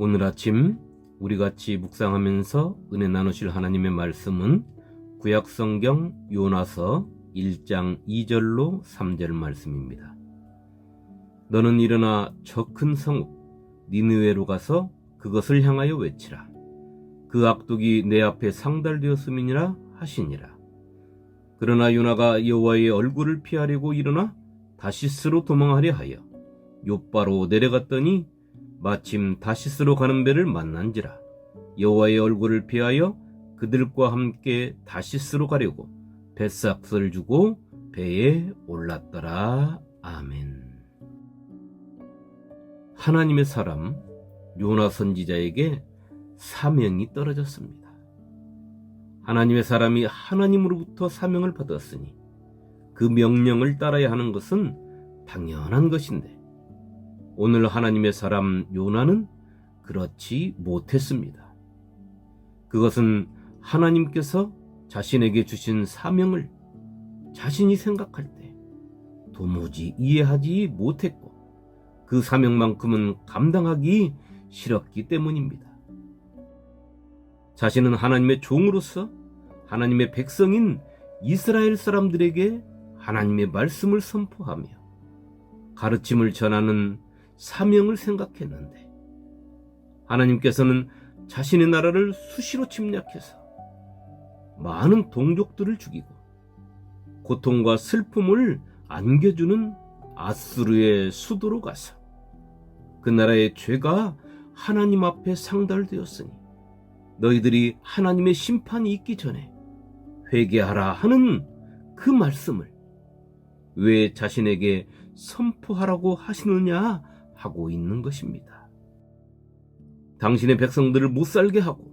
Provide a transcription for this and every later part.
오늘 아침 우리 같이 묵상하면서 은혜 나누실 하나님의 말씀은 구약성경 요나서 1장 2절로 3절 말씀입니다. 너는 일어나 저 큰 성읍 니느웨로 가서 그것을 향하여 외치라. 그 악독이 내 앞에 상달되었음이니라 하시니라. 그러나 요나가 여호와의 얼굴을 피하려고 일어나 다시스로 도망하려 하여 욥바로 내려갔더니 마침 다시스로 가는 배를 만난지라. 여호와의 얼굴을 피하여 그들과 함께 다시스로 가려고 뱃삭을 주고 배에 올랐더라. 아멘. 하나님의 사람 요나 선지자에게 사명이 떨어졌습니다. 하나님의 사람이 하나님으로부터 사명을 받았으니 그 명령을 따라야 하는 것은 당연한 것인데 오늘 하나님의 사람 요나는 그렇지 못했습니다. 그것은 하나님께서 자신에게 주신 사명을 자신이 생각할 때 도무지 이해하지 못했고 그 사명만큼은 감당하기 싫었기 때문입니다. 자신은 하나님의 종으로서 하나님의 백성인 이스라엘 사람들에게 하나님의 말씀을 선포하며 가르침을 전하는 사명을 생각했는데 하나님께서는 자신의 나라를 수시로 침략해서 많은 동족들을 죽이고 고통과 슬픔을 안겨주는 아수르의 수도로 가서 그 나라의 죄가 하나님 앞에 상달되었으니 너희들이 하나님의 심판이 있기 전에 회개하라 하는 그 말씀을 왜 자신에게 선포하라고 하시느냐 하고 있는 것입니다. 당신의 백성들을 못 살게 하고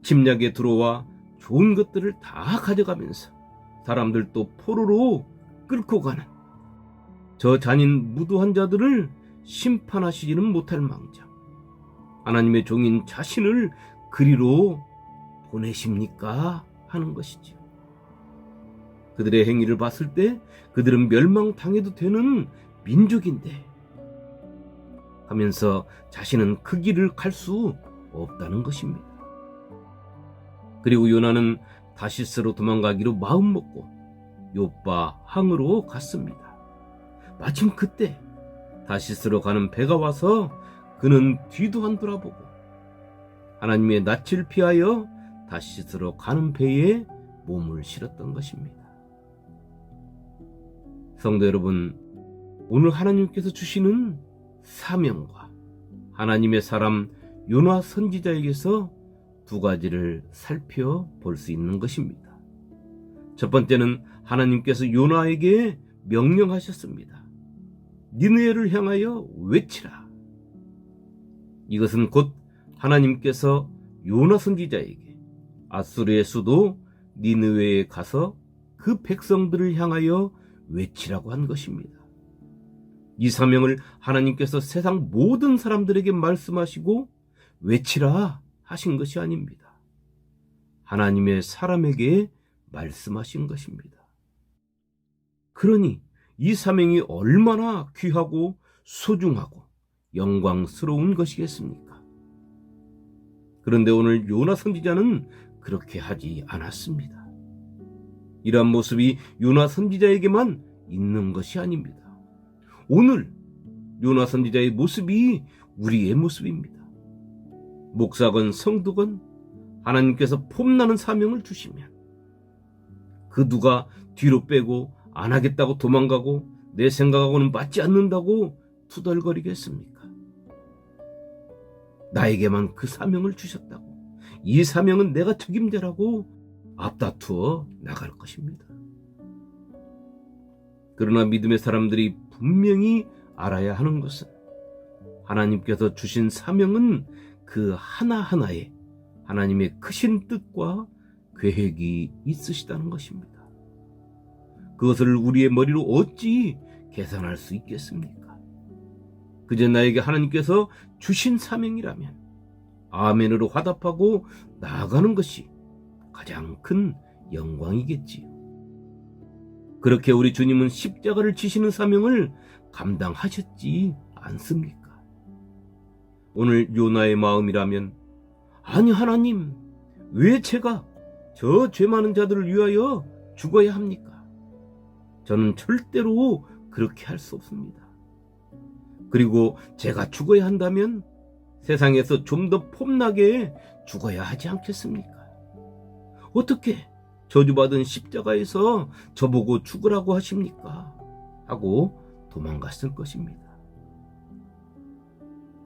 침략에 들어와 좋은 것들을 다 가져가면서 사람들도 포로로 끌고 가는 저 잔인 무도한 자들을 심판하시지는 못할 망정 하나님의 종인 자신을 그리로 보내십니까? 하는 것이지요. 그들의 행위를 봤을 때 그들은 멸망당해도 되는 민족인데 하면서 자신은 그 길을 갈 수 없다는 것입니다. 그리고 요나는 다시스로 도망가기로 마음먹고 욥바 항으로 갔습니다. 마침 그때 다시스로 가는 배가 와서 그는 뒤도 안 돌아보고 하나님의 낯을 피하여 다시스로 가는 배에 몸을 실었던 것입니다. 성도 여러분, 오늘 하나님께서 주시는 사명과 하나님의 사람 요나 선지자에게서 두 가지를 살펴볼 수 있는 것입니다. 첫 번째는 하나님께서 요나에게 명령하셨습니다. 니느웨를 향하여 외치라. 이것은 곧 하나님께서 요나 선지자에게 아수르의 수도 니느웨에 가서 그 백성들을 향하여 외치라고 한 것입니다. 이 사명을 하나님께서 세상 모든 사람들에게 말씀하시고 외치라 하신 것이 아닙니다. 하나님의 사람에게 말씀하신 것입니다. 그러니 이 사명이 얼마나 귀하고 소중하고 영광스러운 것이겠습니까? 그런데 오늘 요나 선지자는 그렇게 하지 않았습니다. 이러한 모습이 요나 선지자에게만 있는 것이 아닙니다. 오늘 요나 선지자의 모습이 우리의 모습입니다. 목사건 성도건 하나님께서 폼나는 사명을 주시면 그 누가 뒤로 빼고 안 하겠다고 도망가고 내 생각하고는 맞지 않는다고 투덜거리겠습니까? 나에게만 그 사명을 주셨다고 이 사명은 내가 책임져라고 앞다투어 나갈 것입니다. 그러나 믿음의 사람들이 분명히 알아야 하는 것은 하나님께서 주신 사명은 그 하나하나에 하나님의 크신 뜻과 계획이 있으시다는 것입니다. 그것을 우리의 머리로 어찌 계산할 수 있겠습니까? 그저 나에게 하나님께서 주신 사명이라면 아멘으로 화답하고 나아가는 것이 가장 큰 영광이겠지요. 그렇게 우리 주님은 십자가를 지시는 사명을 감당하셨지 않습니까? 오늘 요나의 마음이라면, 아니 하나님, 왜 제가 저 죄 많은 자들을 위하여 죽어야 합니까? 저는 절대로 그렇게 할 수 없습니다. 그리고 제가 죽어야 한다면 세상에서 좀 더 폼나게 죽어야 하지 않겠습니까? 어떻게 저주받은 십자가에서 저보고 죽으라고 하십니까? 하고 도망갔을 것입니다.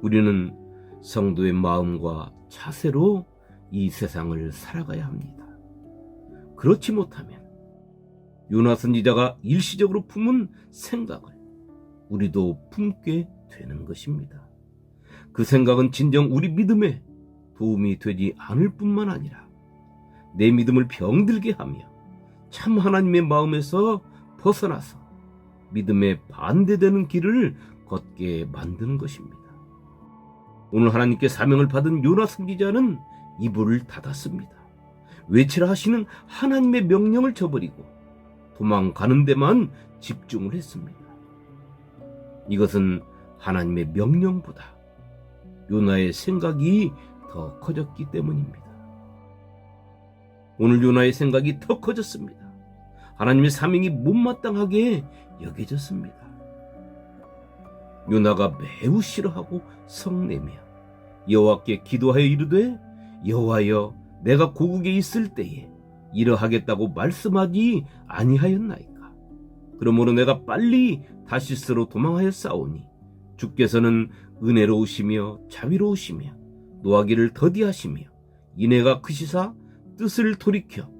우리는 성도의 마음과 자세로 이 세상을 살아가야 합니다. 그렇지 못하면 요나 선지자가 일시적으로 품은 생각을 우리도 품게 되는 것입니다. 그 생각은 진정 우리 믿음에 도움이 되지 않을 뿐만 아니라 내 믿음을 병들게 하며 참 하나님의 마음에서 벗어나서 믿음에 반대되는 길을 걷게 만드는 것입니다. 오늘 하나님께 사명을 받은 요나 선지자는 이불을 닫았습니다. 외치라 하시는 하나님의 명령을 저버리고 도망가는 데만 집중을 했습니다. 이것은 하나님의 명령보다 요나의 생각이 더 커졌기 때문입니다. 오늘 요나의 생각이 더 커졌습니다. 하나님의 사명이 못마땅하게 여겨졌습니다. 요나가 매우 싫어하고 성내며 여호와께 기도하여 이르되, 여호와여, 내가 고국에 있을 때에 이러하겠다고 말씀하지 아니하였나이까? 그러므로 내가 빨리 다시스로 도망하였사오니 주께서는 은혜로우시며 자비로우시며 노하기를 더디하시며 인애가 크시사 뜻을 돌이켜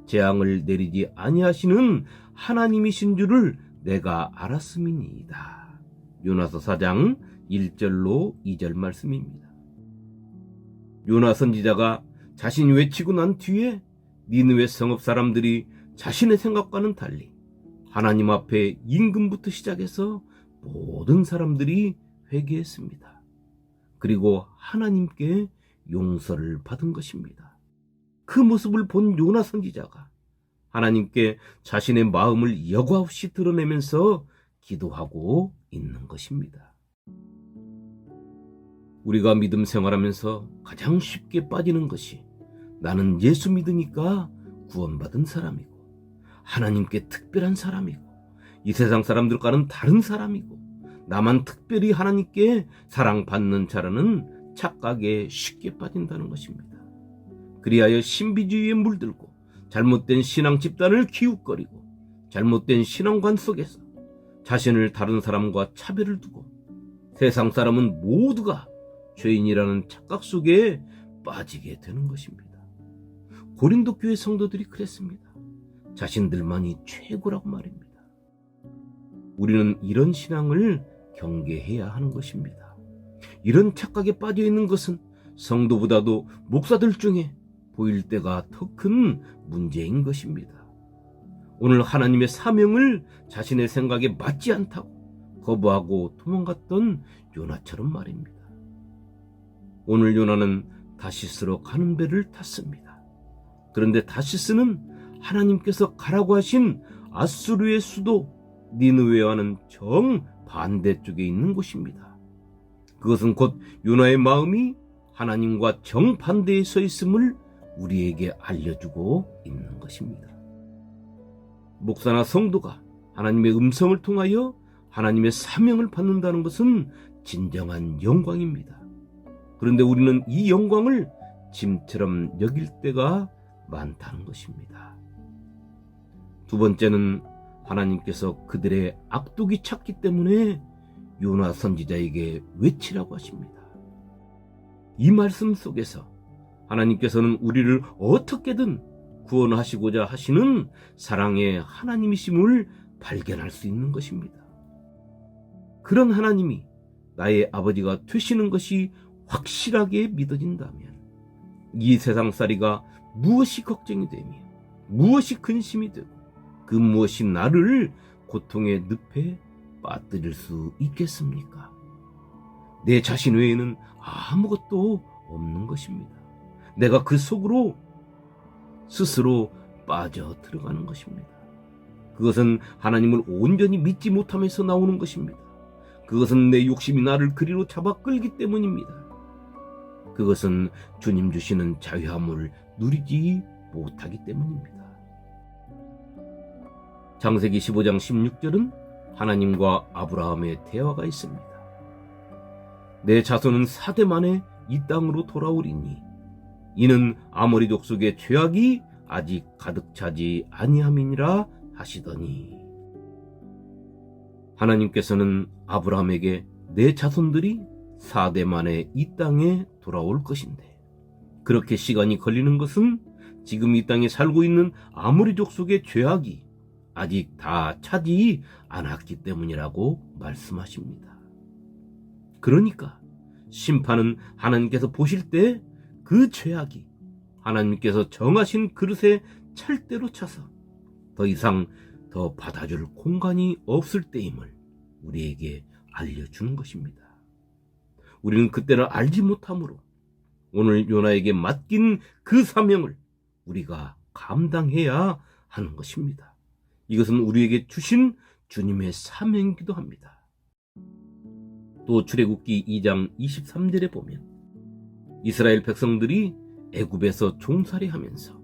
재앙을 내리지 아니하시는 하나님이신 줄을 내가 알았음이니이다. 요나서 4장 1절로 2절 말씀입니다. 요나 선지자가 자신이 외치고 난 뒤에 니느웨 성읍 사람들이 자신의 생각과는 달리 하나님 앞에 임금부터 시작해서 모든 사람들이 회개했습니다. 그리고 하나님께 용서를 받은 것입니다. 그 모습을 본 요나 선지자가 하나님께 자신의 마음을 여과 없이 드러내면서 기도하고 있는 것입니다. 우리가 믿음 생활하면서 가장 쉽게 빠지는 것이 나는 예수 믿으니까 구원받은 사람이고 하나님께 특별한 사람이고 이 세상 사람들과는 다른 사람이고 나만 특별히 하나님께 사랑받는 자라는 착각에 쉽게 빠진다는 것입니다. 그리하여 신비주의에 물들고 잘못된 신앙 집단을 기웃거리고 잘못된 신앙관 속에서 자신을 다른 사람과 차별을 두고 세상 사람은 모두가 죄인이라는 착각 속에 빠지게 되는 것입니다. 고린도 교회 성도들이 그랬습니다. 자신들만이 최고라고 말입니다. 우리는 이런 신앙을 경계해야 하는 것입니다. 이런 착각에 빠져 있는 것은 성도보다도 목사들 중에 보일 때가 더 큰 문제인 것입니다. 오늘 하나님의 사명을 자신의 생각에 맞지 않다고 거부하고 도망갔던 요나처럼 말입니다. 오늘 요나는 다시스로 가는 배를 탔습니다. 그런데 다시스는 하나님께서 가라고 하신 아수르의 수도 니느웨와는 정반대쪽에 있는 곳입니다. 그것은 곧 요나의 마음이 하나님과 정반대에 서 있음을 우리에게 알려주고 있는 것입니다. 목사나 성도가 하나님의 음성을 통하여 하나님의 사명을 받는다는 것은 진정한 영광입니다. 그런데 우리는 이 영광을 짐처럼 여길 때가 많다는 것입니다. 두 번째는 하나님께서 그들의 악독이 찼기 때문에 요나 선지자에게 외치라고 하십니다. 이 말씀 속에서 하나님께서는 우리를 어떻게든 구원하시고자 하시는 사랑의 하나님이심을 발견할 수 있는 것입니다. 그런 하나님이 나의 아버지가 되시는 것이 확실하게 믿어진다면 이 세상살이가 무엇이 걱정이 되며 무엇이 근심이 되고 그 무엇이 나를 고통의 늪에 빠뜨릴 수 있겠습니까? 내 자신 외에는 아무것도 없는 것입니다. 내가 그 속으로 스스로 빠져 들어가는 것입니다. 그것은 하나님을 온전히 믿지 못하면서 나오는 것입니다. 그것은 내 욕심이 나를 그리로 잡아 끌기 때문입니다. 그것은 주님 주시는 자유함을 누리지 못하기 때문입니다. 창세기 15장 16절은 하나님과 아브라함의 대화가 있습니다. 내 자손은 4대 만에 이 땅으로 돌아오리니 이는 아모리 족속의 죄악이 아직 가득 차지 아니함이니라 하시더니, 하나님께서는 아브라함에게 내 자손들이 4대 만에 이 땅에 돌아올 것인데, 그렇게 시간이 걸리는 것은 지금 이 땅에 살고 있는 아모리 족속의 죄악이 아직 다 차지 않았기 때문이라고 말씀하십니다. 그러니까 심판은 하나님께서 보실 때 그 죄악이 하나님께서 정하신 그릇에 찰대로 차서 더 이상 더 받아줄 공간이 없을 때임을 우리에게 알려주는 것입니다. 우리는 그때를 알지 못하므로 오늘 요나에게 맡긴 그 사명을 우리가 감당해야 하는 것입니다. 이것은 우리에게 주신 주님의 사명이기도 합니다. 또 출애굽기 2장 23절에 보면 이스라엘 백성들이 애굽에서 종살이하면서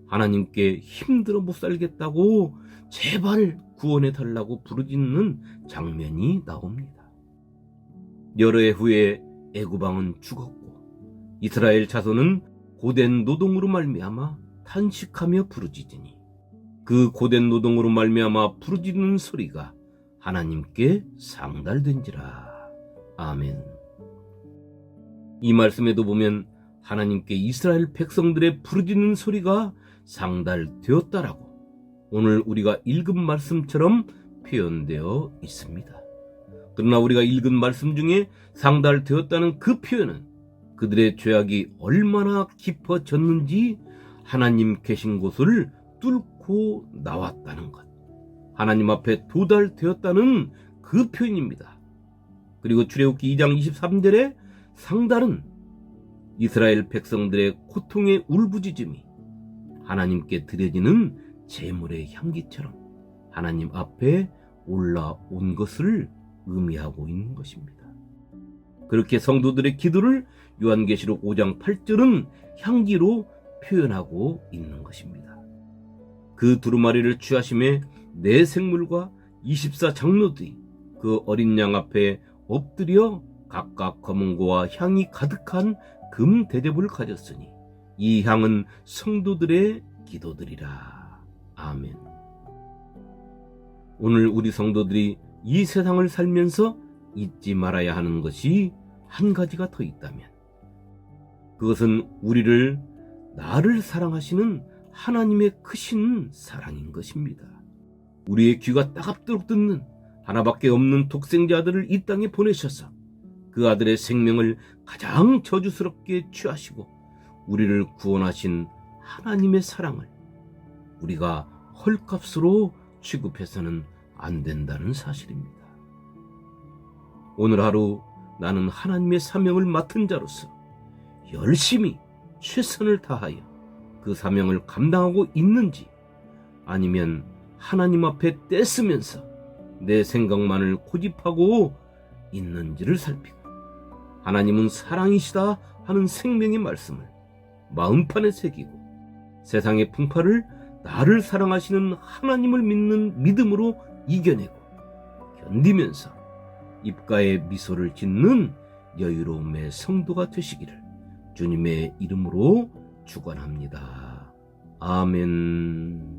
하나님께 힘들어 못 살겠다고 제발 구원해 달라고 부르짖는 장면이 나옵니다. 여러 해 후에 애굽 왕은 죽었고 이스라엘 자손은 고된 노동으로 말미암아 탄식하며 부르짖으니 그 고된 노동으로 말미암아 부르짖는 소리가 하나님께 상달된지라. 아멘. 이 말씀에도 보면 하나님께 이스라엘 백성들의 부르짖는 소리가 상달되었다라고 오늘 우리가 읽은 말씀처럼 표현되어 있습니다. 그러나 우리가 읽은 말씀 중에 상달되었다는 그 표현은 그들의 죄악이 얼마나 깊어졌는지 하나님 계신 곳을 뚫고 나왔다는 것, 하나님 앞에 도달되었다는 그 표현입니다. 그리고 출애굽기 2장 23절에 상달은 이스라엘 백성들의 고통의 울부짖음이 하나님께 드려지는 제물의 향기처럼 하나님 앞에 올라온 것을 의미하고 있는 것입니다. 그렇게 성도들의 기도를 요한계시록 5장 8절은 향기로 표현하고 있는 것입니다. 그 두루마리를 취하심에 네 생물과 24장로들이 그 어린 양 앞에 엎드려 각각 검은고와 향이 가득한 금 대접을 가졌으니 이 향은 성도들의 기도들이라. 아멘. 오늘 우리 성도들이 이 세상을 살면서 잊지 말아야 하는 것이 한 가지가 더 있다면 그것은 우리를 나를 사랑하시는 하나님의 크신 사랑인 것입니다. 우리의 귀가 따갑도록 듣는 하나밖에 없는 독생자 아들을 이 땅에 보내셔서 그 아들의 생명을 가장 저주스럽게 취하시고 우리를 구원하신 하나님의 사랑을 우리가 헐값으로 취급해서는 안 된다는 사실입니다. 오늘 하루 나는 하나님의 사명을 맡은 자로서 열심히 최선을 다하여 그 사명을 감당하고 있는지, 아니면 하나님 앞에 떼쓰면서 내 생각만을 고집하고 있는지를 살피고 하나님은 사랑이시다 하는 생명의 말씀을 마음판에 새기고 세상의 풍파를 나를 사랑하시는 하나님을 믿는 믿음으로 이겨내고 견디면서 입가에 미소를 짓는 여유로움의 성도가 되시기를 주님의 이름으로 축원합니다. 아멘.